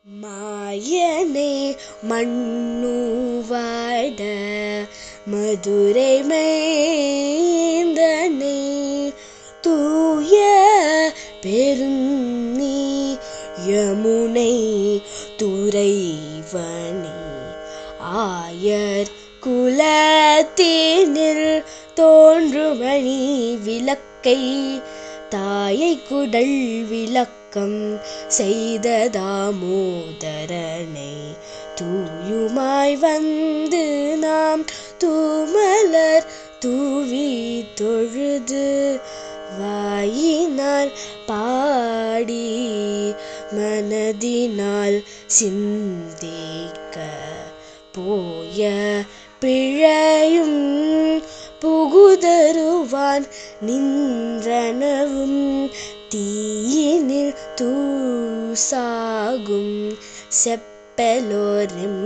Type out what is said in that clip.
மாயனை மண்ணுவாட மதுரை மைந்தனை தூய பெருநீ யமுனை துறைவனே ஆயர் குலத்தினில் தோன்றுமணி விளக்கை தாயை குடல் விளக்கம் செய்த தாமோதரனை தூயுமாய் வந்து நாம் தூமலர் தூவி தொழுது வாயினால் பாடி மனதினால் சிந்திக்க போய பிழையும் புகுதருவான் நின்றனவும் தீயினில் தூசாகும் செப்பலோரும்